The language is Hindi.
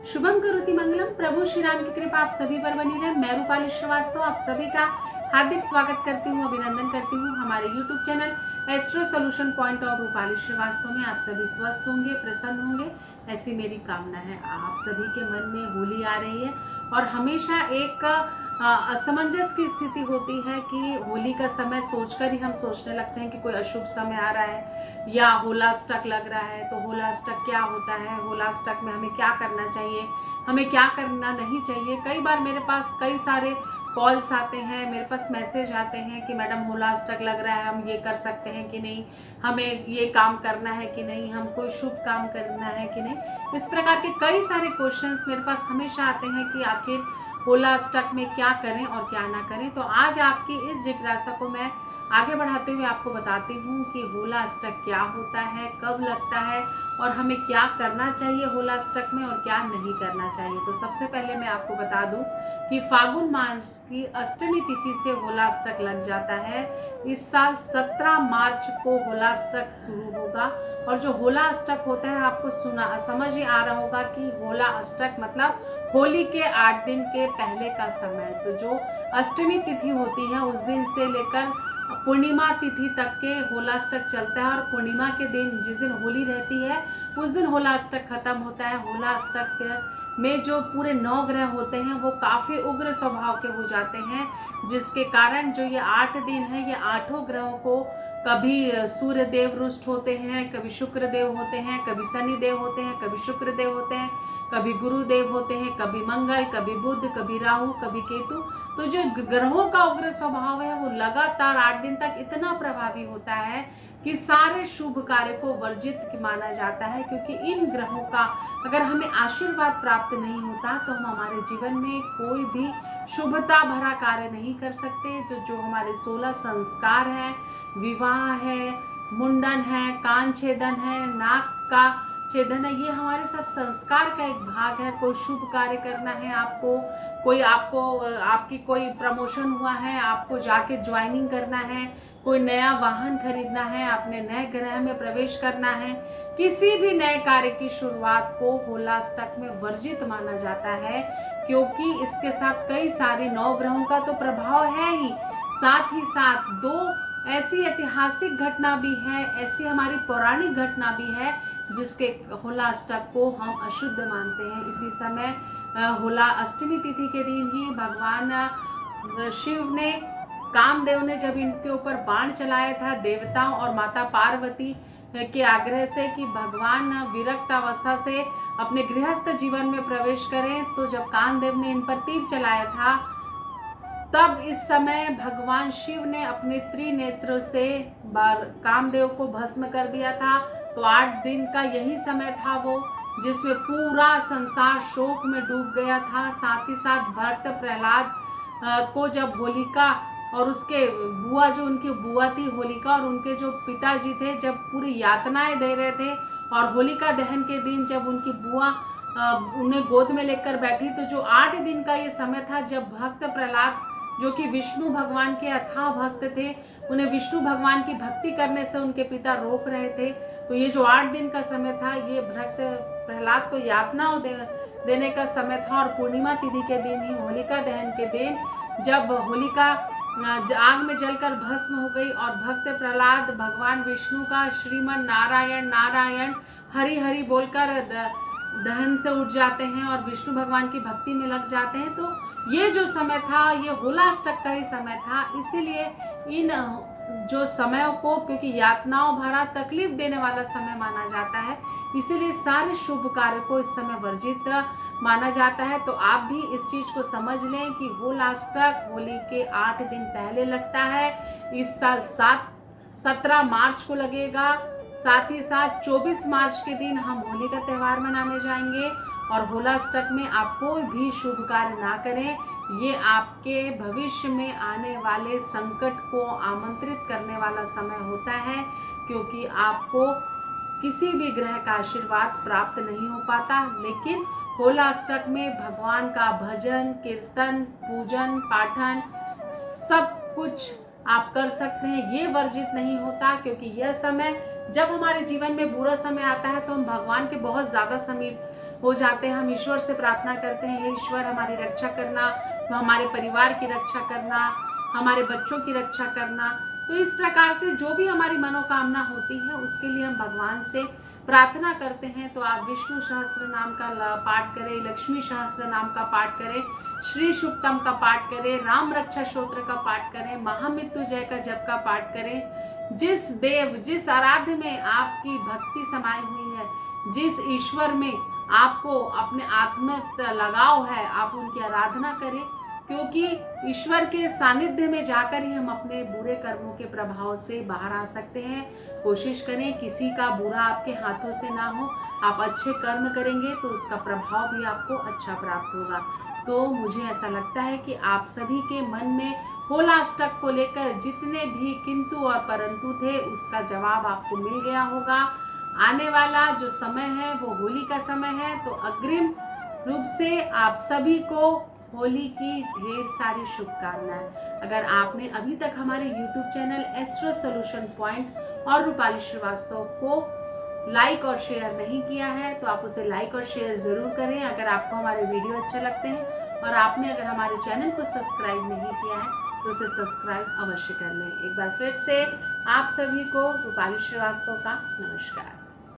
शुभम करोति मंगलम। प्रभु श्री राम की कृपा आप सभी पर बनी रहे। मैं रूपाली श्रीवास्तव आप सभी का हार्दिक स्वागत करती हूँ, अभिनंदन करती हूँ हमारे YouTube channel astro solution point और रूपाली श्रीवास्तव में। आप सभी स्वस्थ होंगे, प्रसन्न होंगे, ऐसी मेरी कामना है। आप सभी के मन में होली आ रही है और हमेशा एक असमंजस की स्थिति होती है कि होली का समय सोचकर ही हम सोचने लगते हैं कि कोई अशुभ समय आ रहा है या होलाष्टक लग रहा है। तो होलाष्टक क्या होता है, होलाष्टक में हमें क्या करना चाहिए, हमें क्या करना नहीं चाहिए। कई बार मेरे पास कई सारे कॉल्स आते हैं, मेरे पास मैसेज आते हैं कि मैडम होलाष्टक लग रहा है, हम ये कर सकते हैं कि नहीं, हमें ये काम करना है कि नहीं, हम कोई शुभ काम करना है कि नहीं। इस प्रकार के कई सारे क्वेश्चंस मेरे पास हमेशा आते हैं कि आखिर होलाष्टक में क्या करें और क्या ना करें। तो आज आपकी इस जिज्ञासा को मैं आगे बढ़ाते हुए आपको बताती हूँ कि होलाष्टक क्या होता है, कब लगता है और हमें क्या करना चाहिए होलाष्टक में और क्या नहीं करना चाहिए। तो सबसे पहले मैं आपको बता दूं कि फागुन मास की अष्टमी तिथि से होलाष्टक लग जाता है। इस साल 17 मार्च को होलाष्टक शुरू होगा और जो होलाष्टक होता है आपको समझ ही आ रहा होगा कि होलाष्टक मतलब होली के 8 दिन के पहले का समय। तो जो अष्टमी तिथि होती है उस दिन से लेकर पूर्णिमा तिथि तक के होलाष्टक चलता है और पूर्णिमा के दिन जिस दिन होली रहती है उस दिन होलाष्टक खत्म होता है। होलाष्टक में जो पूरे 9 ग्रह होते हैं वो काफी उग्र स्वभाव के हो जाते हैं, जिसके कारण जो ये 8 दिन है ये 8 ग्रहों को कभी सूर्य देव रुष्ट होते हैं, कभी शुक्र देव होते हैं, कभी शनि देव होते हैं, कभी शुक्र देव होते हैं, कभी गुरुदेव होते हैं, कभी मंगल, कभी बुध, कभी राहु, कभी केतु। तो जो ग्रहों का उग्र स्वभाव है वो लगातार 8 दिन तक इतना प्रभावी होता है कि सारे शुभ कार्य को वर्जित माना जाता है, क्योंकि इन ग्रहों का अगर हमें आशीर्वाद प्राप्त नहीं होता तो हम हमारे जीवन में कोई भी शुभता भरा कार्य नहीं कर सकते। जो हमारे 16 संस्कार हैं, विवाह है, मुंडन है, कान छेदन है, नाक का छेदन है, ये हमारे सब संस्कार का एक भाग है। कोई शुभ कार्य करना है आपको, कोई आपकी कोई प्रमोशन हुआ है, आपको जाके ज्वाइनिंग करना है, कोई नया वाहन खरीदना है, अपने नए ग्रह में प्रवेश करना है, किसी भी नए कार्य की शुरुआत को होलाष्टक में वर्जित माना जाता है, क्योंकि इसके साथ कई सारे 9 ग्रहों का तो प्रभाव है ही साथ 2 ऐसी ऐतिहासिक घटना भी है, ऐसी हमारी पौराणिक घटना भी है जिसके होलाष्टक को हम अशुद्ध मानते हैं। इसी समय होला अष्टमी तिथि के दिन ही भगवान शिव ने, कामदेव ने जब इनके ऊपर बाण चलाया था देवताओं और माता पार्वती के आग्रह से कि भगवान विरक्त अवस्था से अपने गृहस्थ जीवन में प्रवेश करें, तो जब कामदेव ने इन पर तीर चलाया था तब इस समय भगवान शिव ने अपने त्रिनेत्र से कामदेव को भस्म कर दिया था। तो 8 दिन का यही समय था वो जिसमें पूरा संसार शोक में डूब गया था। साथ ही साथ भक्त प्रहलाद को जब होलिका और उसके बुआ, जो उनकी बुआ थी होलिका, और उनके जो पिताजी थे जब पूरी यातनाएं दे रहे थे, और होलिका दहन के दिन जब उनकी बुआ उन्हें गोद में लेकर बैठी, तो जो 8 दिन का ये समय था जब भक्त प्रहलाद, जो कि विष्णु भगवान के अथाह भक्त थे, उन्हें विष्णु भगवान की भक्ति करने से उनके पिता रोक रहे थे। तो ये जो 8 दिन का समय था ये भक्त प्रहलाद को यातनाओं देने का समय था। और पूर्णिमा तिथि के दिन ही, होलिका दहन के दिन, जब होलिका आग में जलकर भस्म हो गई और भक्त प्रहलाद भगवान विष्णु का श्रीमन नारायण नारायण हरि हरि बोलकर दहन से उठ जाते हैं और विष्णु भगवान की भक्ति में लग जाते हैं। तो ये जो समय था ये होलाष्टक का ही समय था। इसीलिए इन जो समयों को, क्योंकि यातनाओं भरा तकलीफ देने वाला समय माना जाता है, इसीलिए सारे शुभ कार्य को इस समय वर्जित माना जाता है। तो आप भी इस चीज को समझ लें कि होलाष्टक होली के 8 दिन पहले लगता है। इस साल 17 मार्च को लगेगा। साथ ही साथ 24 मार्च के दिन हम होली का त्यौहार मनाने जाएंगे। और होलाष्टक में आप कोई भी शुभ कार्य ना करें, ये आपके भविष्य में आने वाले संकट को आमंत्रित करने वाला समय होता है, क्योंकि आपको किसी भी ग्रह का आशीर्वाद प्राप्त नहीं हो पाता। लेकिन होलाष्टक में भगवान का भजन कीर्तन पूजन पाठन सब कुछ आप कर सकते हैं, ये वर्जित नहीं होता। क्योंकि यह समय जब हमारे जीवन में बुरा समय आता है तो हम भगवान के बहुत ज्यादा समीप हो जाते हैं। हम ईश्वर से प्रार्थना करते हैं, हे ईश्वर हमारी रक्षा करना, हमारे परिवार की रक्षा करना, हमारे बच्चों की रक्षा करना। तो इस प्रकार से जो भी हमारी मनोकामना होती है उसके लिए हम भगवान से प्रार्थना करते हैं। तो आप विष्णु सहस्त्र नाम का पाठ करें, लक्ष्मी सहस्त्र नाम का पाठ करें, श्री शुक्तम का पाठ करें, राम रक्षा स्तोत्र का पाठ करें, महामृत्युंजय का जप का पाठ करें। जिस देव, जिस आराध्य में आपकी भक्ति समाई हुई है, जिस ईश्वर में आपको अपने आत्मिक लगाव है, आप उनकी आराधना करें, क्योंकि ईश्वर के सानिध्य में जाकर ही हम अपने बुरे कर्मों के प्रभाव से बाहर आ सकते हैं। कोशिश करें किसी का बुरा आपके हाथों से ना हो, आप अच्छे कर्म करेंगे तो उसका प्रभाव भी आपको अच्छा प्राप्त होगा। तो मुझे ऐसा लगता है कि आप सभी के मन में होलाष्टक को लेकर जितने भी किंतु और परंतु थे उसका जवाब आपको मिल गया होगा। आने वाला जो समय है वो होली का समय है, तो अग्रिम रूप से आप सभी को होली की ढेर सारी शुभकामनाएं। अगर आपने अभी तक हमारे YouTube channel astro solution point और रूपाली श्रीवास्तव को लाइक और शेयर नहीं किया है तो आप उसे लाइक और शेयर जरूर करें। अगर आपको हमारे वीडियो अच्छे लगते हैं और आपने अगर हमारे चैनल को सब्सक्राइब नहीं किया है तो उसे सब्सक्राइब अवश्य कर लें। एक बार फिर से आप सभी को रूपाली श्रीवास्तव का नमस्कार।